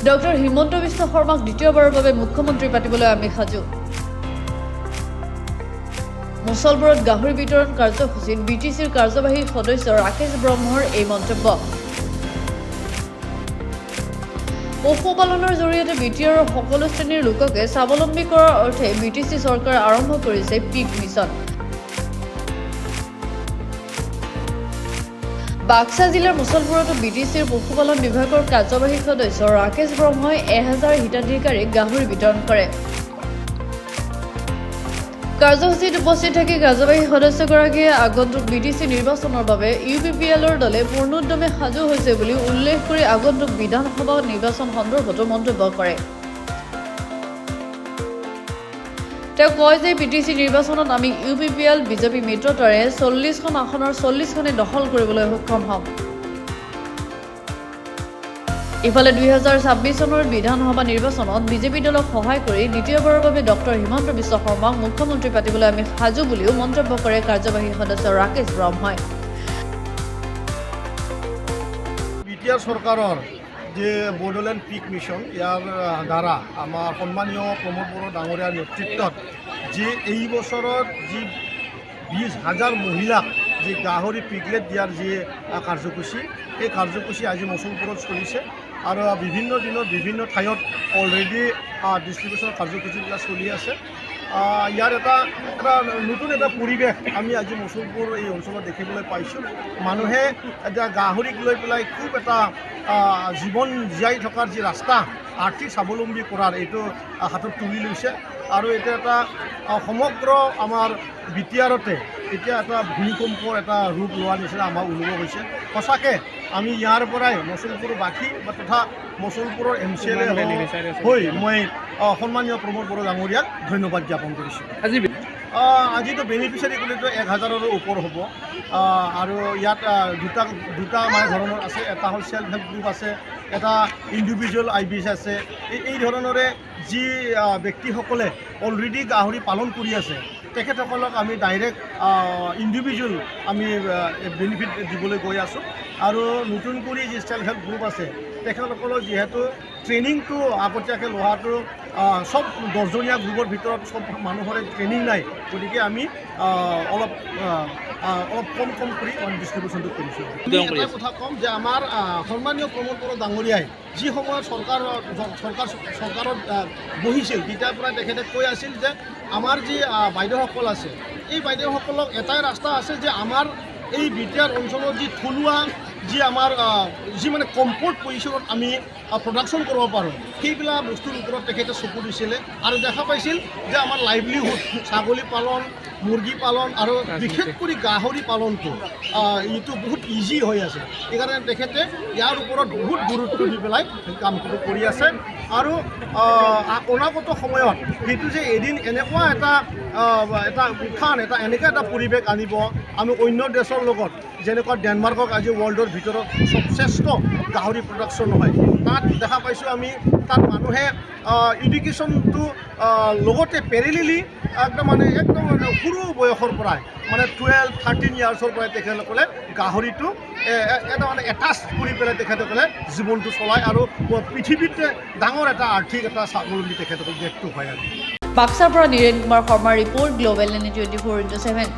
Doctor Himanta Biswa শৰ্মাক দ্বিতীয়বাৰৰ বাবে মুখ্যমন্ত্ৰী পাতিবলৈ আমি সাজু। মুছলপুৰত গাহৰি বিতৰণ কাৰ্যসূচীত BTCৰ কাৰ্যবাহী সদস্য ৰাকেশ ব্ৰহ্মৰ এই মন্তব্য। পশুপালনৰ জৰিয়তে BTR সকলো শ্ৰেণীৰ লোককে স্বাৱলম্বী কৰাৰ অৰ্থে BTC চৰকাৰে আৰম্ভ কৰিছে পিক মিছন। বাক্সা জিলাৰ মুছলপুৰতো BTCৰ পশুপালন বিভাগৰ কাৰ্যবাহী সদস্য ৰাকেশ ব্ৰহ্মই 1000 হিতাধিকাৰীক গাহৰি বিতৰণ কৰে। কাৰ্যসূচীত উপস্থিত থাকি কাৰ্যবাহী সদস্যগৰাকীয়ে আগন্তুক BTC নিৰ্বাচনৰ বাবে UPPLৰ দলে পূৰ্ণোদ্যমে সাজু হৈছে বুলি উল্লেখ কৰি আগন্তুক বিধানসভা নিৰ্বাচন সন্দৰ্ভতো মন্তব্য কৰে। তেওঁ কয় যে BTC নিৰ্বাচনত আমি UPPL বিজেপি মিত্ৰতাৰে 40খন আসনৰ 40খনে দখল কৰিবলৈ সক্ষম হ'ম। ইফালে 2026 চনৰ বিধানসভা নিৰ্বাচনত বিজেপি দলক সহায় কৰি দ্বিতীয়বাৰৰ বাবে ডক্টৰ হিমন্ত বিশ্ব শৰ্মাক মুখ্যমন্ত্ৰী পাতিবলৈ আমি সাজু বুলিও মন্তব্য কৰে কাৰ্যবাহী সদস্য ৰাকেশ ব্ৰহ্মই। BTR চৰকাৰৰ যে বড়োলেণ্ড পিক মিছন ইয়াৰ দ্বাৰা আমাৰ সন্মানীয় প্ৰমোদ বড়ো ডাঙৰীয়াৰ নেতৃত্বত যে এই বছৰত যি 20,000 মহিলাক যে গাহৰি পিকলেট দিয়াৰ যি কাৰ্যসূচী এই কাৰ্যসূচী আজি মুছলপুৰত চলিছে আৰু বিভিন্ন দিনত বিভিন্ন ঠাইত অলৰেডি ডিষ্ট্ৰিবিউশ্যনৰ কাৰ্যসূচীবিলাক চলি আছে। ইয়াৰ এটা নতুন এটা পৰিৱেশ আমি আজি মুছলপুৰ এই অঞ্চলত দেখিবলৈ পাইছোঁ। মানুহে এতিয়া গাহৰিক লৈ পেলাই খুব এটা জীৱন জীয়াই থকাৰ যি ৰাস্তা আৰ্থিক স্বাৱলম্বী কৰাৰ এইটো হাতত তুলি লৈছে আৰু এতিয়া এটা সমগ্ৰ আমাৰ BTRতে এতিয়া এটা ভূমিকম্পৰ এটা ৰূপ লোৱাৰ নিচিনা আমাৰ অনুভৱ হৈছে। সঁচাকৈ আমি ইয়াৰ পৰাই মুছলপুৰবাসী বা তথা মুছলপুৰৰ MCLA হৈ মই সন্মানীয় প্ৰমোদ বড়ো ডাঙৰীয়াক ধন্যবাদ জ্ঞাপন কৰিছোঁ। আজিতো বেনিফিচিয়াৰী ক'লেতো 1000ৰো ওপৰ হ'ব আৰু ইয়াত দুটা মানে ধৰণৰ আছে। এটা হ'ল চেল্ফ হেল্প গ্ৰুপ আছে, এটা ইণ্ডিভিজুৱেল IBC আছে। এই ধৰণৰে যি ব্যক্তিসকলে অলৰেডি গাহৰি পালন কৰি আছে তেখেতসকলক আমি ডাইৰেক্ট ইণ্ডিভিজুৱেল আমি বেনিফিট দিবলৈ গৈ আছোঁ। আৰু নতুন কৰি যি চেল্ফ হেল্প গ্ৰুপ আছে তেখেতসকলৰ যিহেতু ট্ৰেইনিংটো আগতীয়াকৈ লোৱাটো চব 10জনীয়া গ্ৰুপৰ ভিতৰত চব মানুহৰে ট্ৰেইনিং নাই, গতিকে আমি অলপ কম কৰি ডিষ্ট্ৰিবিউশ্যনটো কৰিছোঁ। এটা কথা ক'ম যে আমাৰ সন্মানীয় প্ৰমোদ বড়ো ডাঙৰীয়াই যি সময়ত চৰকাৰত বহিছিল তেতিয়াৰ পৰাই তেখেতে কৈ আছিল যে আমাৰ যি বাইদেউসকল আছে এই বাইদেউসকলক এটাই ৰাস্তা আছে যে আমাৰ এই BTR অঞ্চলত যি থলুৱা যি আমাৰ যি মানে কম্ফৰ্ট পজিশ্যনত আমি প্ৰডাকশ্যন কৰিব পাৰোঁ সেইবিলাক বস্তুৰ ওপৰত তেখেতে চকু দিছিলে আৰু দেখা পাইছিল যে আমাৰ লাইভলিহুড ছাগলী পালন, মুৰ্গী পালন আৰু বিশেষ কৰি গাহৰি পালনটো এইটো বহুত ইজি হৈ আছে। সেইকাৰণে তেখেতে ইয়াৰ ওপৰত বহুত গুৰুত্ব দি পেলাই কামটো কৰি আছে আৰু অনাগত সময়ত সেইটো যে এদিন এনেকুৱা এটা উত্থান এনেকুৱা এটা পৰিৱেশ আনিব আমি অন্য দেশৰ লগত যেনেকুৱা ডেনমাৰ্কক আজি ৱৰ্ল্ডৰ ভিতৰত শ্ৰেষ্ঠ গাহৰি প্ৰডাকশ্যন হয় তাত দেখা পাইছোঁ আমি তাত মানুহে এডুকেশ্যনটো লগতে পেৰেলেলি একদম মানে সৰু বয়সৰ পৰাই মানে 12-13 ইয়াৰ্ছৰ পৰাই তেখেতসকলে গাহৰিটো এটা মানে এটাচ কৰি পেলাই তেখেতসকলে জীৱনটো চলায় আৰু পৃথিৱীতে ডাঙৰ এটা আৰ্থিক এটা স্বাৱলম্বী তেখেতসকল ব্যক্ত হয় আৰু। বাক্সাৰ পৰা নীৰেণ কুমাৰ শৰ্মাৰ ৰিপৰ্ট, গ্ল'বেল 24/7।